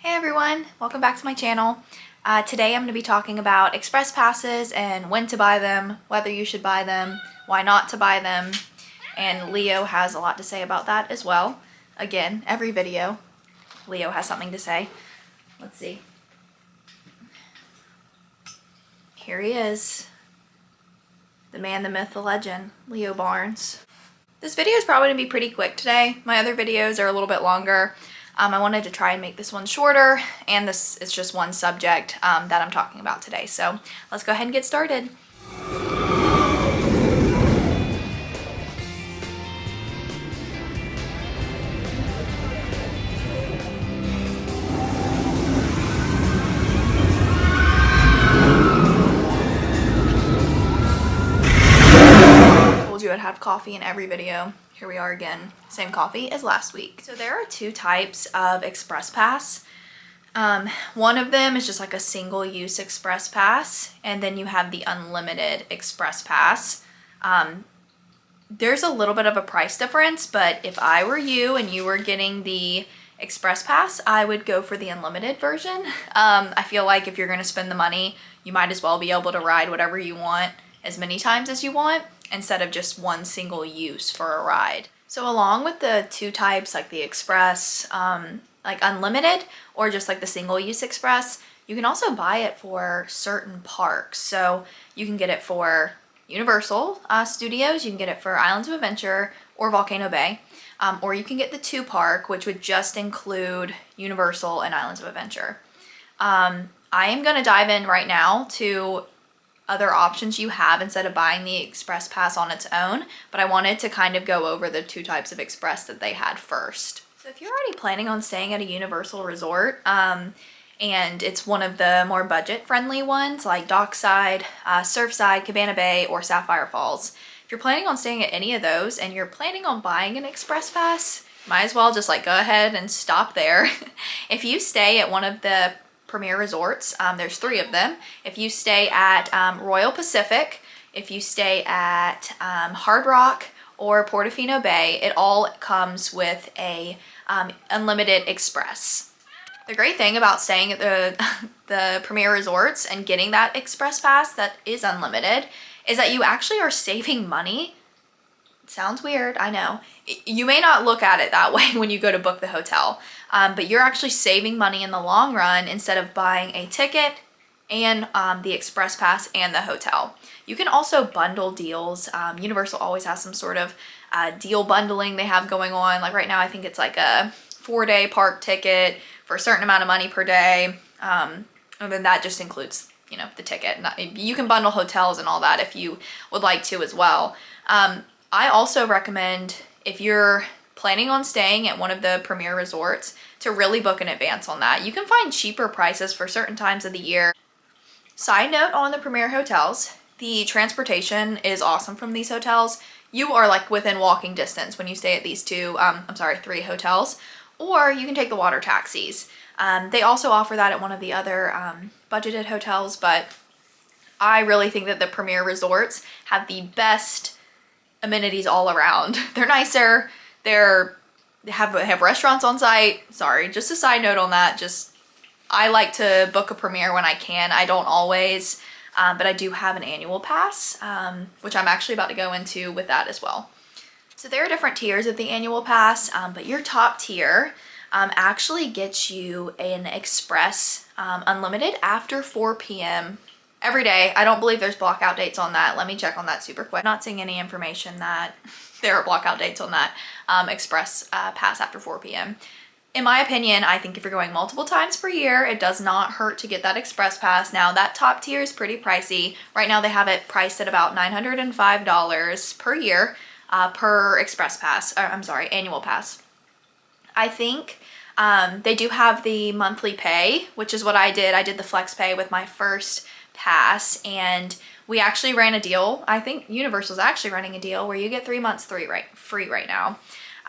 Hey everyone, welcome back to my channel. Today I'm going to be talking about express passes and when to buy them, whether you should buy them, why not to buy them, and Leo has a lot to say about that as well. Again, every video, Leo has something to say. Let's see. Here he is, the man, the myth, the legend, Leo Barnes. This video is probably going to be pretty quick today. My other videos are a little bit longer. I wanted to try and make this one shorter, and this is just one subject that I'm talking about today. So let's go ahead and get started. I told you I'd have coffee in every video. Here we are again, same coffee as last week. So there are two types of express pass. One of them is just like a single use express pass, and then you have the unlimited express pass. There's a little bit of a price difference, but if I were you and you were getting the express pass, I would go for the unlimited version. I feel like if you're going to spend the money, you might as well be able to ride whatever you want as many times as you want, instead of just one single use for a ride. So along with the two types, like the express, like unlimited, or just like the single use express, you can also buy it for certain parks. So you can get it for Universal Studios, you can get it for Islands of Adventure or Volcano Bay, or you can get the two park, which would just include Universal and Islands of Adventure. I am going to dive in right now to other options you have instead of buying the express pass on its own, but I wanted to kind of go over the two types of express that they had first. So if you're already planning on staying at a Universal resort, and it's one of the more budget-friendly ones like Dockside, Surfside, Cabana Bay, or Sapphire Falls, if you're planning on staying at any of those and you're planning on buying an express pass, might as well just like go ahead and stop there. If you stay at one of the premier resorts, there's three of them. If you stay at Royal Pacific, if you stay at Hard Rock or Portofino Bay, it all comes with a unlimited express. The great thing about staying at the premier resorts and getting that express pass that is unlimited is that you actually are saving money. It sounds weird, I know. You may not look at it that way when you go to book the hotel, but you're actually saving money in the long run instead of buying a ticket and the express pass and the hotel. You can also bundle deals. Universal always has some sort of deal bundling they have going on. Like right now, I think it's like a 4-day park ticket for a certain amount of money per day. And then that just includes, you know, the ticket. You can bundle hotels and all that if you would like to as well. I also recommend, if you're planning on staying at one of the premier resorts, to really book in advance on that. You can find cheaper prices for certain times of the year. Side note on the premier hotels, the transportation is awesome from these hotels. You are like within walking distance when you stay at these three hotels, or you can take the water taxis. They also offer that at one of the other budgeted hotels, but I really think that the premier resorts have the best amenities all around. They're nicer, they have restaurants on site. Sorry, just a side note on that. I like to book a premier when I can. I don't always, but I do have an annual pass, which I'm actually about to go into with that as well. So there are different tiers of the annual pass, but your top tier actually gets you an express unlimited after 4 p.m. every day. I don't believe there's blackout dates on that. Let me check on that super quick. I'm not seeing any information that there are blackout dates on that express pass after 4 p.m. In my opinion, I think if you're going multiple times per year, it does not hurt to get that express pass. Now that top tier is pretty pricey. Right now they have it priced at about $905 per year per express pass, or I'm sorry, annual pass. I think they do have the monthly pay, which is what I did. I did the flex pay with my first pass, and we actually ran a deal. I think Universal's actually running a deal where you get 3 months free right now.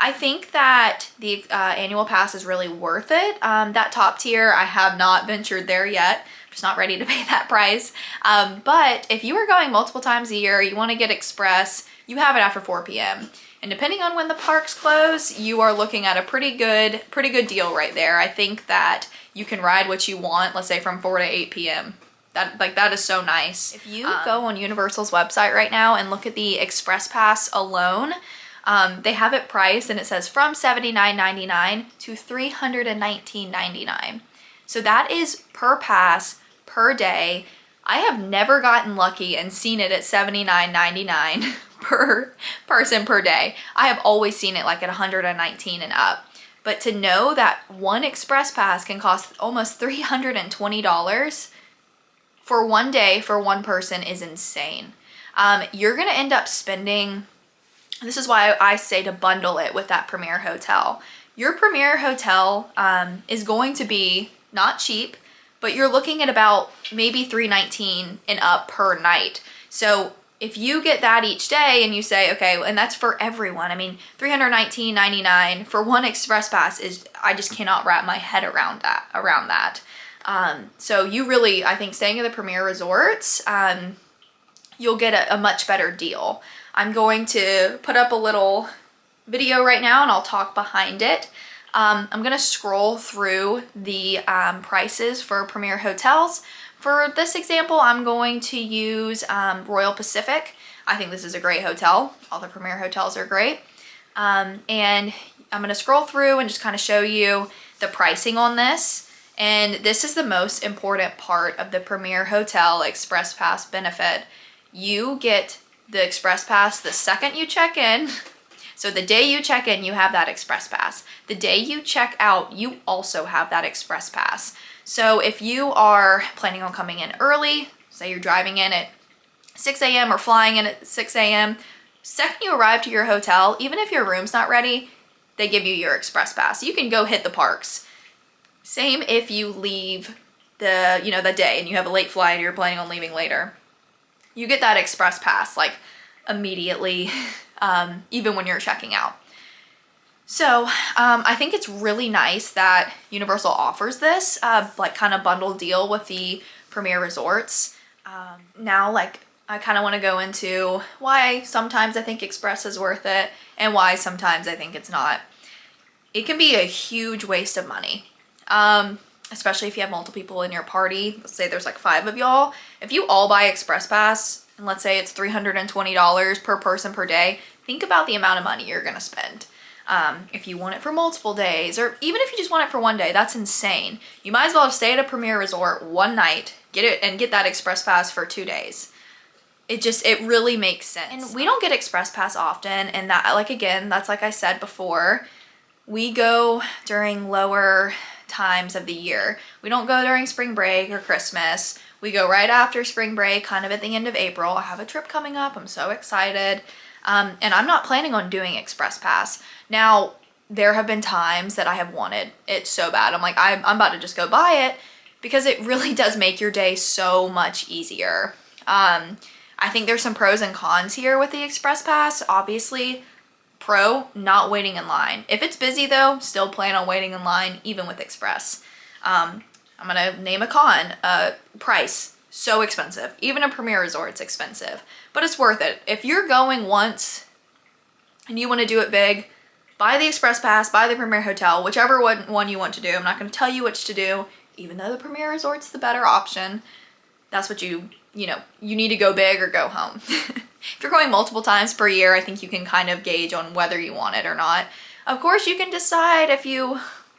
I think that the annual pass is really worth it. That top tier, I have not ventured there yet. I'm just not ready to pay that price. But if you are going multiple times a year, you want to get express, you have it after 4 p.m. And depending on when the parks close, you are looking at a pretty good deal right there. I think that you can ride what you want, let's say from 4 to 8 p.m. That is so nice. If you go on Universal's website right now and look at the Express Pass alone, they have it priced and it says from $79.99 to $319.99. So that is per pass, per day. I have never gotten lucky and seen it at $79.99 per person per day. I have always seen it like at $119 and up. But to know that one Express Pass can cost almost $320 for one day for one person is insane. You're gonna end up spending, this is why I say to bundle it with that Premier Hotel. Your Premier Hotel is going to be not cheap, but you're looking at about maybe $319 and up per night. So if you get that each day and you say, okay, and that's for everyone. I mean, $319.99 for one Express Pass is, I just cannot wrap my head around that. So you really, I think staying at the Premier Resorts, you'll get a much better deal. I'm going to put up a little video right now and I'll talk behind it. I'm gonna scroll through the prices for Premier hotels. For this example, I'm going to use Royal Pacific. I think this is a great hotel. All the Premier hotels are great. And I'm gonna scroll through and just kind of show you the pricing on this. And this is the most important part of the Premier Hotel Express Pass benefit. You get the Express Pass the second you check in. So the day you check in, you have that Express Pass. The day you check out, you also have that Express Pass. So if you are planning on coming in early, say you're driving in at 6 a.m. or flying in at 6 a.m., second you arrive to your hotel, even if your room's not ready, they give you your Express Pass. You can go hit the parks. Same if you leave the day and you have a late flight or you're planning on leaving later. You get that Express Pass like immediately, even when you're checking out. So I think it's really nice that Universal offers this like kind of bundle deal with the Premier Resorts. Now like I kind of want to go into why sometimes I think Express is worth it and why sometimes I think it's not. It can be a huge waste of money. Especially if you have multiple people in your party. Let's say there's like 5 of y'all. If you all buy Express Pass, and let's say it's $320 per person per day, think about the amount of money you're gonna spend. If you want it for multiple days, or even if you just want it for one day, that's insane. You might as well stay at a Premier Resort one night, get it, and get that Express Pass for 2 days. It really makes sense. And we don't get Express Pass often, and that, like, again, that's like I said before, we go during lower times of the year. We don't go during spring break or Christmas. We go right after spring break, kind of at the end of April. I have a trip coming up. I'm so excited. And I'm not planning on doing Express Pass. Now, there have been times that I have wanted it so bad. I'm like, I'm about to just go buy it because it really does make your day so much easier. I think there's some pros and cons here with the Express Pass. Obviously, pro, not waiting in line. If it's busy though, still plan on waiting in line even with Express. I'm gonna name a con. Price, so expensive. Even a Premier Resort's expensive, but it's worth it. If you're going once and you wanna do it big, buy the Express Pass, buy the Premier Hotel, whichever one you want to do. I'm not gonna tell you which to do, even though the Premier Resort's the better option. That's what you need to go big or go home. If you're going multiple times per year, I think you can kind of gauge on whether you want it or not. Of course, you can decide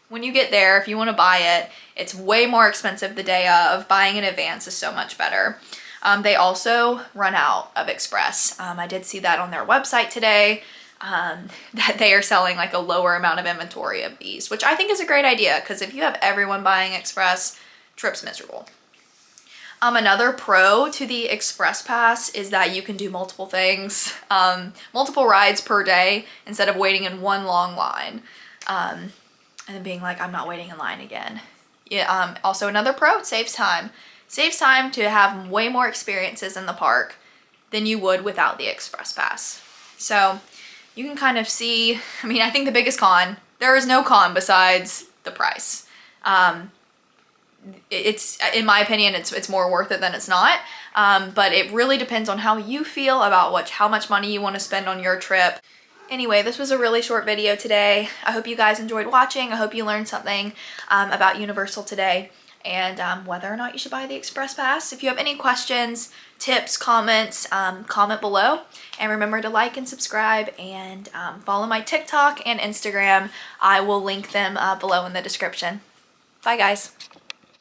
when you get there, if you want to buy it. It's way more expensive the day of. Buying in advance is so much better. They also run out of Express. I did see that on their website today, that they are selling like a lower amount of inventory of these, which I think is a great idea because if you have everyone buying Express, trip's miserable. Another pro to the Express Pass is that you can do multiple things, multiple rides per day instead of waiting in one long line, and then being like, I'm not waiting in line again. Yeah. Also another pro, it saves time. Saves time to have way more experiences in the park than you would without the Express Pass. So you can kind of see, I mean, I think the biggest con, there is no con besides the price. It's, in my opinion, it's more worth it than it's not. But it really depends on how you feel about how much money you want to spend on your trip. Anyway, this was a really short video today. I hope you guys enjoyed watching. I hope you learned something about Universal today and whether or not you should buy the Express Pass. If you have any questions, tips, comments, comment below. And remember to like and subscribe and follow my TikTok and Instagram. I will link them below in the description. Bye guys.